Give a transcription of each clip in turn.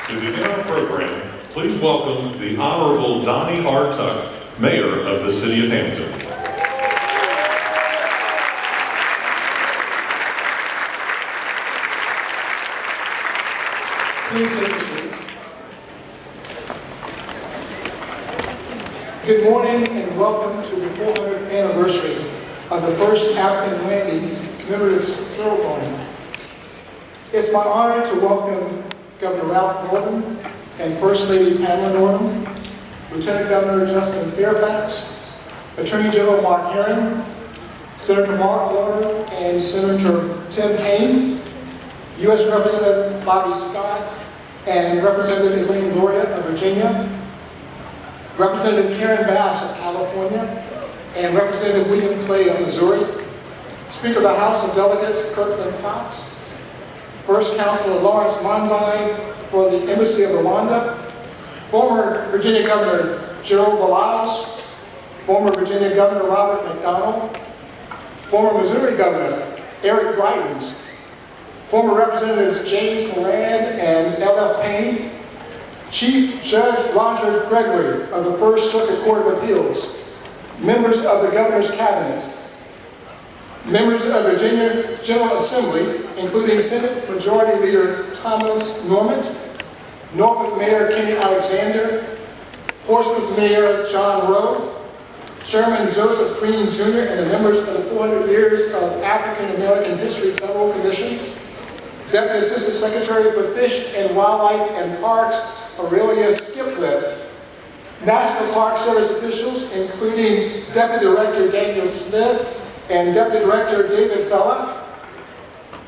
To begin our program, please welcome the Honorable Donnie R. Tuck, Mayor of the City of Hampton. Please take your seats. Good morning and welcome to the 400th anniversary of the first African landing commemorative ceremony. It's my honor to welcome Governor Ralph Northam and First Lady Pamela Northam, Lieutenant Governor Justin Fairfax, Attorney General Mark Herring, Senator Mark Warner, and Senator Tim Kaine, U.S. Representative Bobby Scott, and Representative Elaine Gloria of Virginia, Representative Karen Bass of California, and Representative William Clay of Missouri, Speaker of the House of Delegates Kirkland Cox, First Counselor Lawrence Manzai for the Embassy of Rwanda, former Virginia Governor Gerald Balaus, former Virginia Governor Robert McDonnell, former Missouri Governor Eric Greitens, former Representatives James Moran and L.F. Payne, Chief Judge Roger Gregory of the First Circuit Court of Appeals, members of the Governor's Cabinet, members of the Virginia General Assembly, including Senate Majority Leader Thomas Normant, Norfolk Mayor Kenny Alexander, Portsmouth Mayor John Rowe, Chairman Joseph Green Jr., and the members of the 400 Years of African American History Federal Commission, Deputy Assistant Secretary for Fish and Wildlife and Parks Aurelia Skiplet, National Park Service officials, including Deputy Director Daniel Smith and Deputy Director David Bella,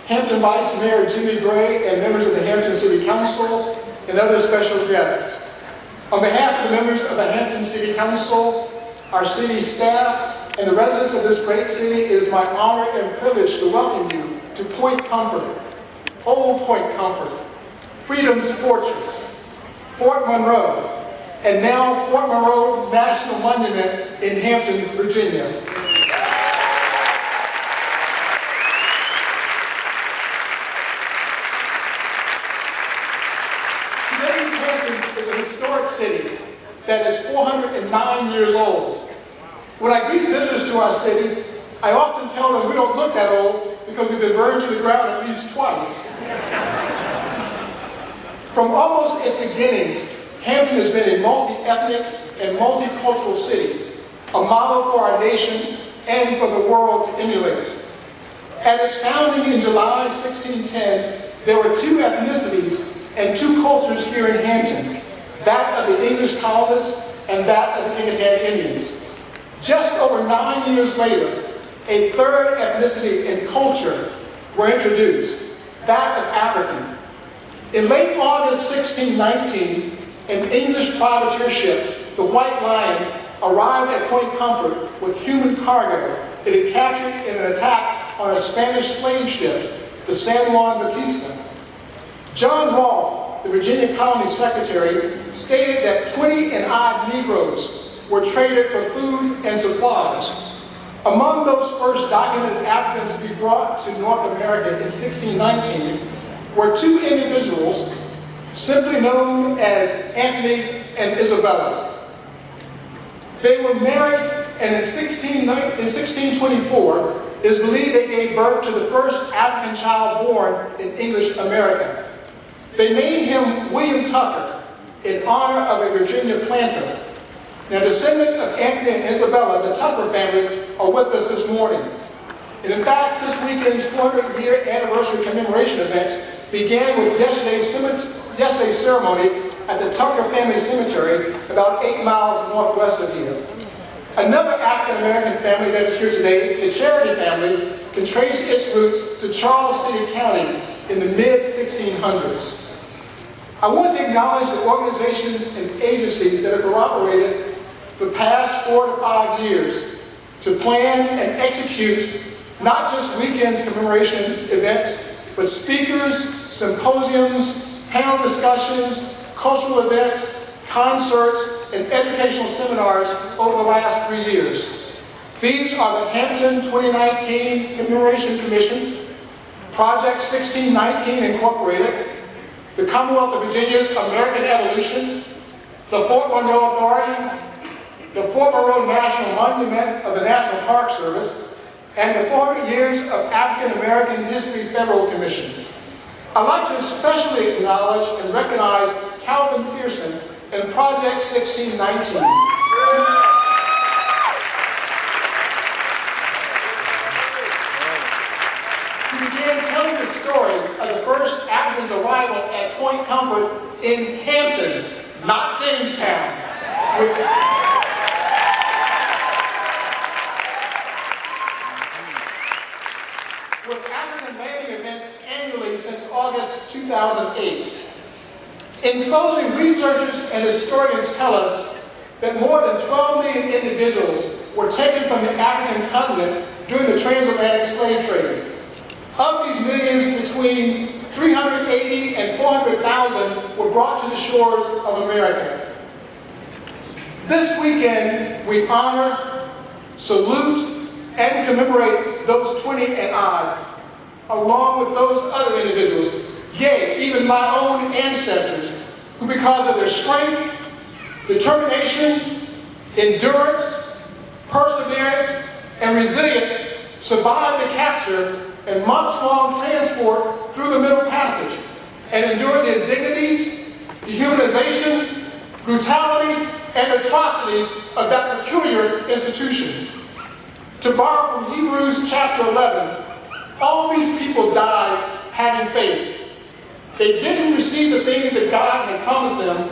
Hampton Vice Mayor Jimmy Gray, and members of the Hampton City Council, and other special guests. On behalf of the members of the Hampton City Council, our city staff, and the residents of this great city, it is my honor and privilege to welcome you to Point Comfort, Old Point Comfort, Freedom's Fortress, Fort Monroe, and now Fort Monroe National Monument in Hampton, Virginia. Today's Hampton is a historic city that is 409 years old. When I greet visitors to our city, I often tell them we don't look that old because we've been burned to the ground at least twice. From almost its beginnings, Hampton has been a multi-ethnic and multicultural city, a model for our nation and for the world to emulate. At its founding in July 1610, there were two ethnicities and two cultures here in Hampton, that of the English colonists and that of the Kingatan Indians. Just over 9 years later, a third ethnicity and culture were introduced, that of African. In late August 1619, an English privateership, the White Lion, arrived at Point Comfort with human cargo it had captured in an attack on a Spanish slave ship, the San Juan Bautista. John Rolfe, the Virginia Colony Secretary, stated that 20 and odd Negroes were traded for food and supplies. Among those first documented Africans to be brought to North America in 1619 were two individuals simply known as Anthony and Isabella. They were married, and in 1624, it is believed they gave birth to the first African child born in English America. They named him William Tucker in honor of a Virginia planter. Now, descendants of Anthony and Isabella, the Tucker family, are with us this morning. And in fact, this weekend's 400-year anniversary commemoration events began with yesterday's ceremony at the Tucker Family Cemetery, about 8 miles northwest of here. Another African-American family that is here today, the Charity family, can trace its roots to Charles City County in the mid-1600s. I want to acknowledge the organizations and agencies that have corroborated the past 4 to 5 years to plan and execute not just weekends commemoration events, but speakers, symposiums, panel discussions, cultural events, concerts, and educational seminars over the last 3 years. These are the Hampton 2019 Commemoration Commission, Project 1619 Incorporated, the Commonwealth of Virginia's American Evolution, the Fort Monroe Authority, the Fort Monroe National Monument of the National Park Service, and the 400 Years of African American History Federal Commission. I'd like to especially acknowledge and recognize Calvin Pearson and Project 1619. He began telling the story of the first African's arrival at Point Comfort in Hampton, not Jamestown. With African landing events annually since August 2008. In closing, researchers and historians tell us that more than 12 million individuals were taken from the African continent during the transatlantic slave trade. Of these millions, between 380 and 400,000 were brought to the shores of America. This weekend, we honor, salute, and commemorate those 20 and odd, along with those other individuals, yea, even my own ancestors, who because of their strength, determination, endurance, perseverance, and resilience, survived the capture and months-long transport through the Middle Passage, and endured the indignities, dehumanization, brutality, and atrocities of that peculiar institution. To borrow from Hebrews chapter 11, all these people died having faith. They didn't receive the things that God had promised them,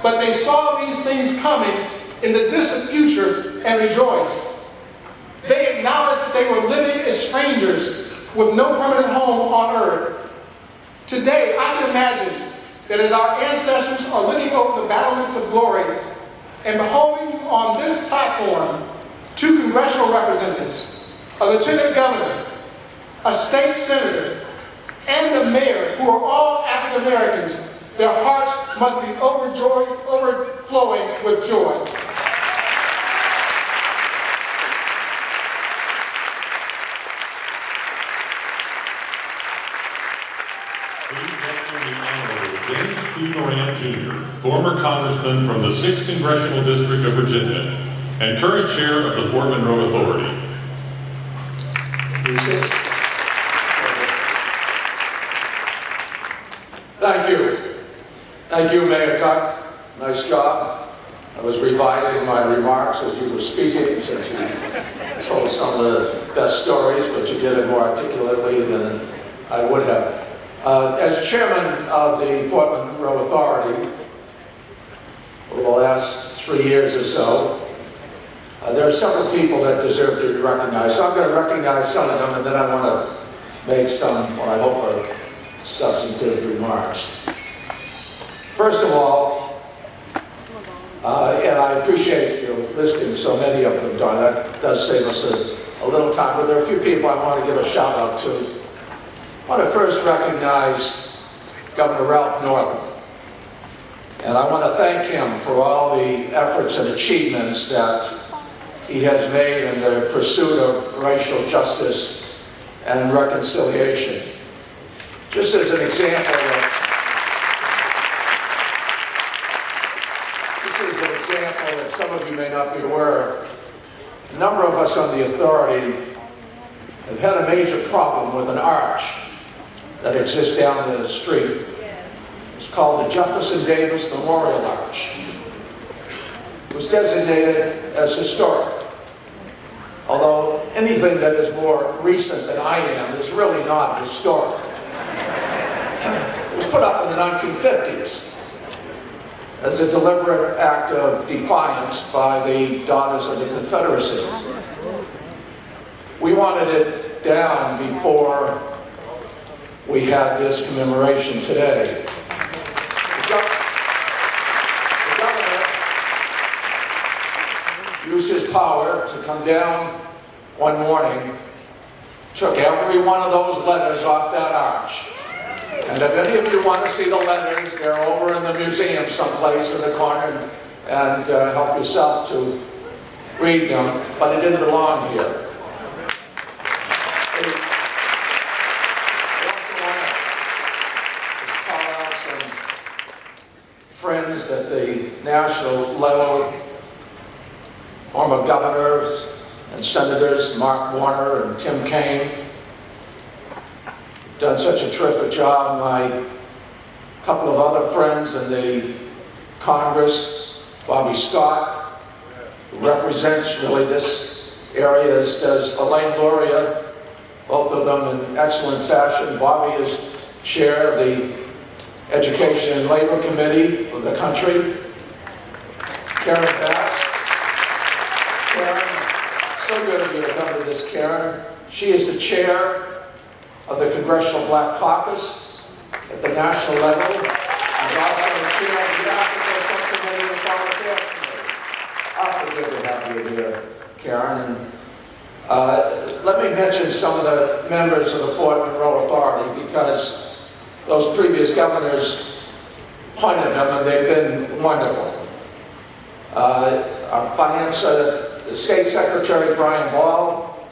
but they saw these things coming in the distant future and rejoiced. They acknowledged that they were living as strangers with no permanent home on earth. Today, I can imagine that as our ancestors are looking over the battlements of glory and beholding on this platform 2 congressional representatives, a lieutenant governor, a state senator, and a mayor who are all African Americans, their hearts must be overflowing with joy. Please welcome the Honorable James P. Moran, Jr., former Congressman from the 6th Congressional District of Virginia, and current chair of the Fort Monroe Authority. Thank you. Thank you, Mayor Tuck. Nice job. I was revising my remarks as you were speaking, since you told some of the best stories, but you did it more articulately than I would have. As chairman of the Fort Monroe Authority for the last 3 years or so, there are several people that deserve to be recognized. So I'm going to recognize some of them, and then I want to make some, what I hope are substantive remarks. First of all, and I appreciate you listing so many of them, Don. That does save us a little time, but there are a few people I want to give a shout out to. I want to first recognize Governor Ralph Northam. And I want to thank him for all the efforts and achievements that he has made in the pursuit of racial justice and reconciliation. Just as an example that some of you may not be aware of, a number of us on the authority have had a major problem with an arch that exists down the street. It's called the Jefferson Davis Memorial Arch. It was designated as historic. Although anything that is more recent than I am is really not historic. It was put up in the 1950s as a deliberate act of defiance by the Daughters of the Confederacy. We wanted it down before we had this commemoration today. The governor used his power to come down one morning, took every one of those letters off that arch. And if any of you want to see the letters, they're over in the museum someplace in the corner, and help yourself to read them, but it didn't belong here. I also want to call out some friends at the national level, former governors and senators, Mark Warner and Tim Kaine, done such a terrific job. My couple of other friends in the Congress, Bobby Scott, who represents really this area, as does Elaine Luria, both of them in excellent fashion. Bobby is chair of the Education and Labor Committee for the country. Karen Bass. Karen, so good of you to come to this, Karen. She is the chair of the Congressional Black Caucus at the national level. She's also the chair of the African Subcommittee and Foreign Affairs Committee. Awfully good to have you here, Karen. Let me mention some of the members of the Fort Monroe Authority, because those previous governors appointed them and they've been wonderful. Our finance, the State Secretary Brian Ball,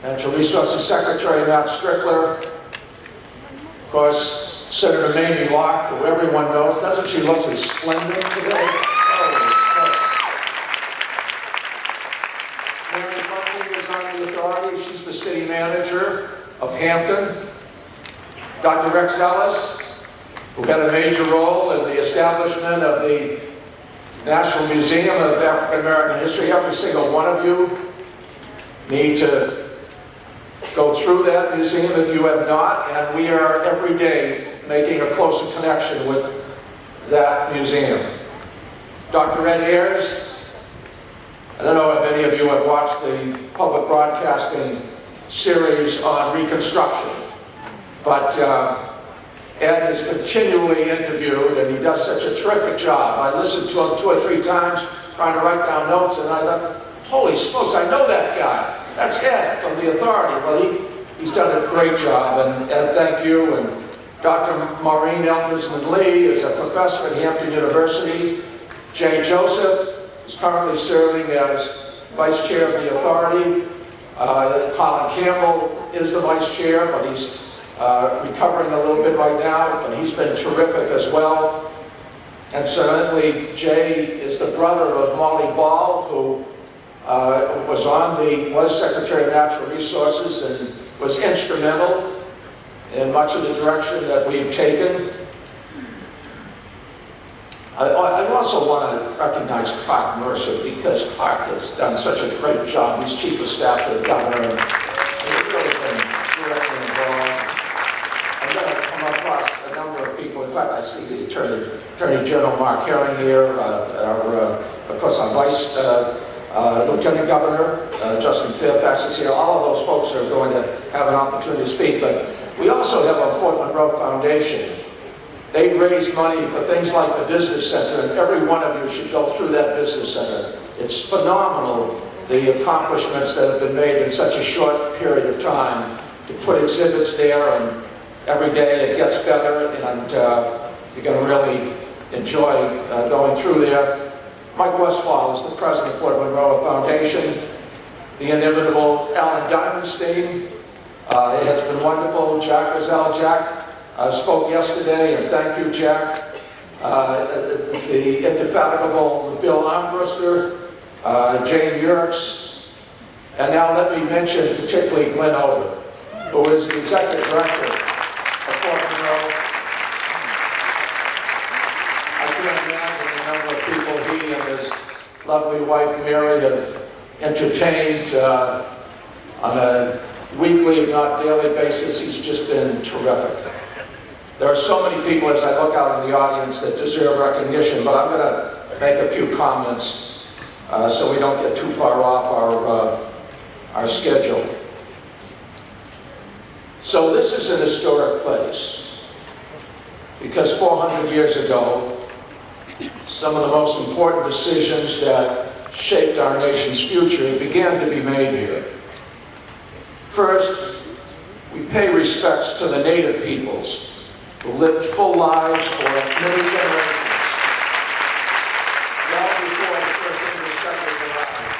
Natural Resources Secretary Matt Strickler, of course Senator Mamie Locke, who everyone knows. Doesn't she look resplendent today? Mary Buckley is on the authority. She's the city manager of Hampton. Dr. Rex Ellis, who had a major role in the establishment of the National Museum of African American History. Every single one of you need to go through that museum if you have not, and we are every day making a closer connection with that museum. Dr. Ed Ayers, I don't know if any of you have watched the public broadcasting series on Reconstruction, but Ed is continually interviewed, and he does such a terrific job. I listened to him 2 or 3 times trying to write down notes, and I thought, holy smokes, I know that guy. That's Ed from the authority. Well, he's done a great job, and Ed, thank you. And Dr. Maureen Eldersman-Lee is a professor at Hampton University. Jay Joseph is currently serving as vice chair of the authority. Colin Campbell is the vice chair, but he's recovering a little bit right now, but he's been terrific as well. And certainly Jay is the brother of Molly Ball, who was Secretary of Natural Resources and was instrumental in much of the direction that we've taken. I also want to recognize Clark Mercer, because Clark has done such a great job. He's chief of staff to the governor, and he's really been directly involved. I'm going to come across a number of people. In fact, I see the Attorney General Mark Herring here, of course our Vice Lieutenant Governor Justin Fairfax is here. All of those folks are going to have an opportunity to speak, but we also have a Fort Monroe Foundation. They've raised money for things like the Business Center, and every one of you should go through that Business Center. It's phenomenal, the accomplishments that have been made in such a short period of time, to put exhibits there, and every day it gets better, and you're going to really enjoy going through there. Mike Westfall is the president of Fort Monroe Foundation. The inimitable Alan Diamondstein has been wonderful. Jack Rizal, Jack spoke yesterday, and thank you, Jack. The indefatigable Bill Armbruster, Jane Yerkes, and now let me mention particularly Glenn Oder, who is the executive director of Fort Monroe. I can't imagine the number of people he and his lovely wife Mary have entertained on a weekly, if not daily basis. He's just been terrific. There are so many people as I look out in the audience that deserve recognition, but I'm going to make a few comments so we don't get too far off our schedule. So this is an historic place, because 400 years ago, some of the most important decisions that shaped our nation's future began to be made here. First, we pay respects to the native peoples who lived full lives for many generations, well before the first English settlers arrived.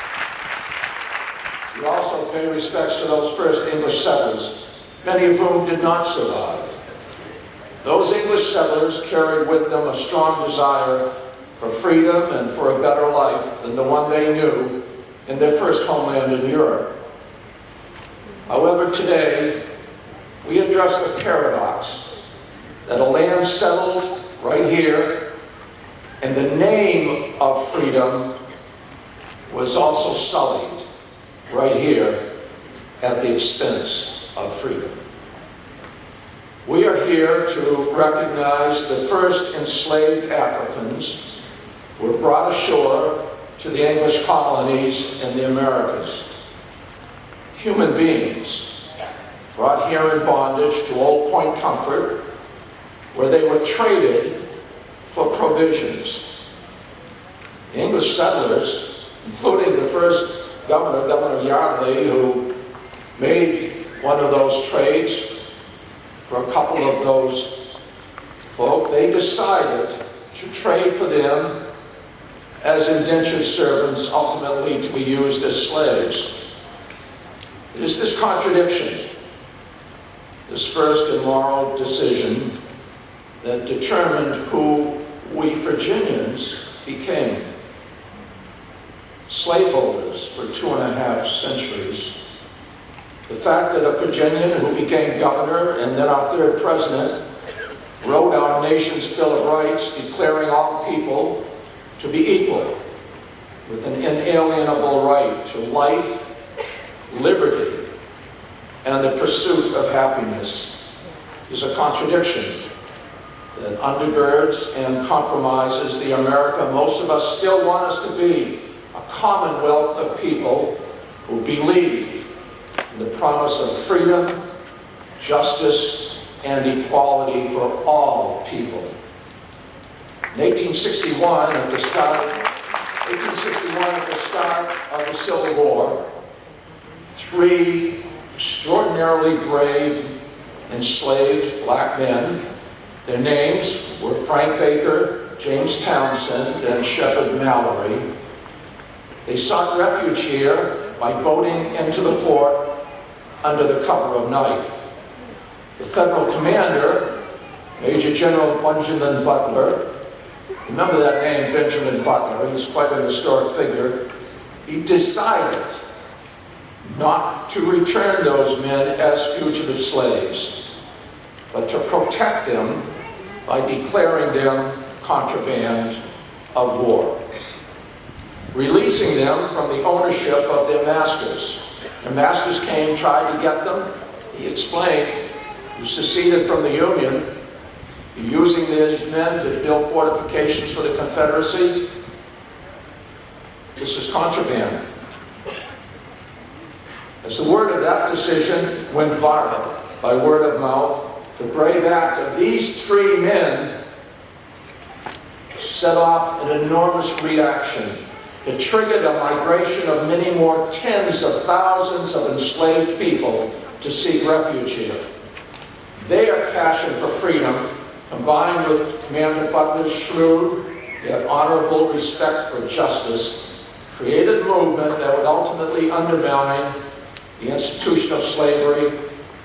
We also pay respects to those first English settlers, many of whom did not survive. Those English settlers carried with them a strong desire for freedom and for a better life than the one they knew in their first homeland in Europe. However, today, we address the paradox that a land settled right here and the name of freedom was also sullied right here at the expense of freedom. We are here to recognize the first enslaved Africans were brought ashore to the English colonies in the Americas. Human beings brought here in bondage to Old Point Comfort, where they were traded for provisions. The English settlers, including the first governor, Governor Yardley, who made one of those trades for a couple of those folk, they decided to trade for them as indentured servants, ultimately to be used as slaves. It is this contradiction, this first immoral decision, that determined who we Virginians became. Slaveholders for 2.5 centuries. The fact that a Virginian who became governor and then our third president wrote our nation's Bill of Rights declaring all people to be equal with an inalienable right to life, liberty, and the pursuit of happiness is a contradiction that undergirds and compromises the America most of us still want us to be, a commonwealth of people who believe in the promise of freedom, justice, and equality for all people. In 1861, at the start of the Civil War, 3 extraordinarily brave enslaved black men, their names were Frank Baker, James Townsend, and Shepard Mallory. They sought refuge here by boating into the fort under the cover of night. The federal commander, Major General Benjamin Butler, remember that name, Benjamin Butler, he's quite an historic figure, he decided not to return those men as fugitive slaves, but to protect them by declaring them contraband of war, releasing them from the ownership of their masters. Their masters came, tried to get them. He explained, you seceded from the Union, you're using these men to build fortifications for the Confederacy. This is contraband. As the word of that decision went viral by word of mouth, the brave act of these 3 men set off an enormous reaction. It triggered a migration of many more tens of thousands of enslaved people to seek refuge here. Their passion for freedom, combined with Commander Butler's shrewd yet honorable respect for justice, created a movement that would ultimately undermine the institution of slavery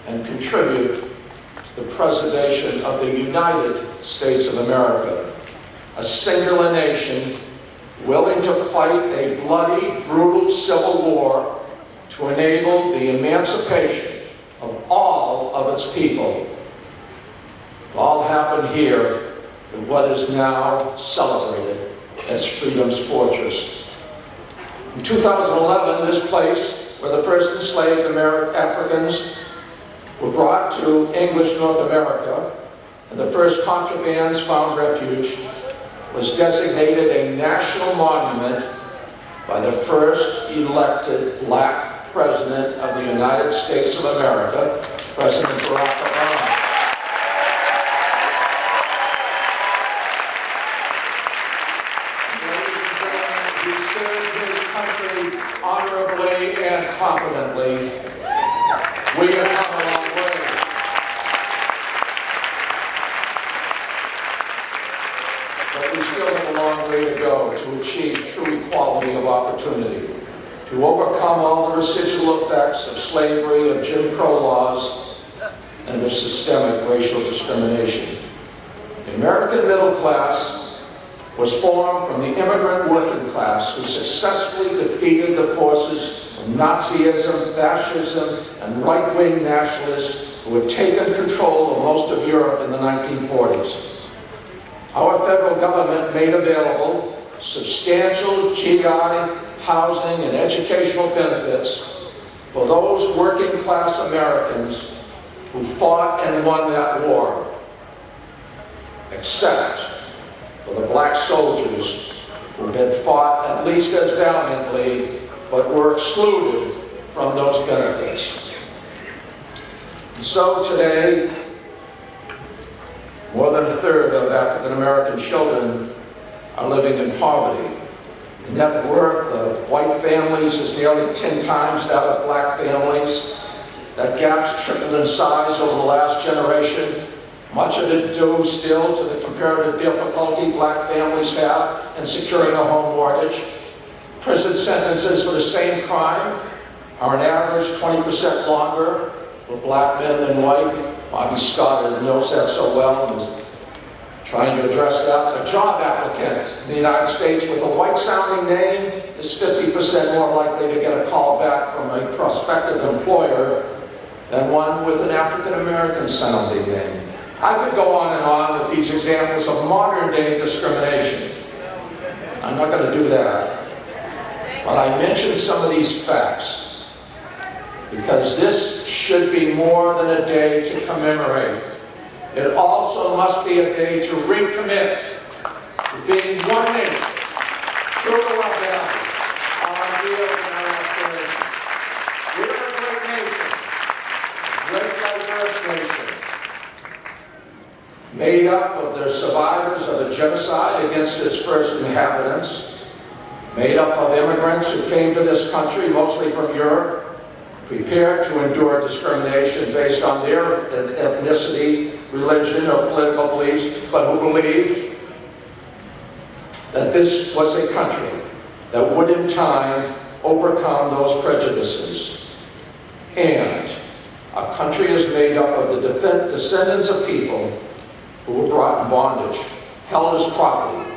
and contribute to the preservation of the United States of America, a singular nation willing to fight a bloody, brutal civil war to enable the emancipation of all of its people. It all happened here in what is now celebrated as Freedom's Fortress. In 2011, this place, where the first enslaved Africans were brought to English North America, and the first contrabands found refuge, was designated a national monument by the first elected black president of the United States of America, President Barack Obama. He served his country honorably and competently. We have come a long way. But we still have a long way to go to achieve true equality of opportunity, to overcome all the residual effects of slavery, of Jim Crow laws, and of systemic racial discrimination. American middle class was formed from the immigrant working class who successfully defeated the forces of Nazism, fascism, and right-wing nationalists who had taken control of most of Europe in the 1940s. Our federal government made available substantial GI, housing, and educational benefits for those working class Americans who fought and won that war, except for the black soldiers who had fought at least as valiantly but were excluded from those benefits. And so today, more than a third of African American children are living in poverty. The net worth of white families is nearly 10 times that of black families. That gap's tripled in size over the last generation. Much of it due still to the comparative difficulty black families have in securing a home mortgage. Prison sentences for the same crime are on average 20% longer for black men than white. Bobby Scott knows that so well and is trying to address that. A job applicant in the United States with a white-sounding name is 50% more likely to get a call back from a prospective employer than one with an African-American sounding name. I could go on with these examples of modern-day discrimination. I'm not going to do that. But I mentioned some of these facts because this should be more than a day to commemorate. It also must be a day to recommit to being one nation, true to our values, our ideals, and our aspirations. We're a great nation, a great diverse nation, made up of the survivors of the genocide against its first inhabitants, made up of immigrants who came to this country, mostly from Europe, prepared to endure discrimination based on their ethnicity, religion, or political beliefs, but who believed that this was a country that would in time overcome those prejudices. And our country is made up of the descendants of people who were brought in bondage, held as property,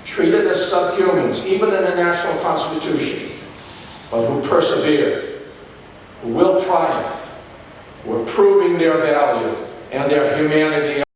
treated as subhumans, even in the national constitution, but who persevered, who will triumph, who are proving their value and their humanity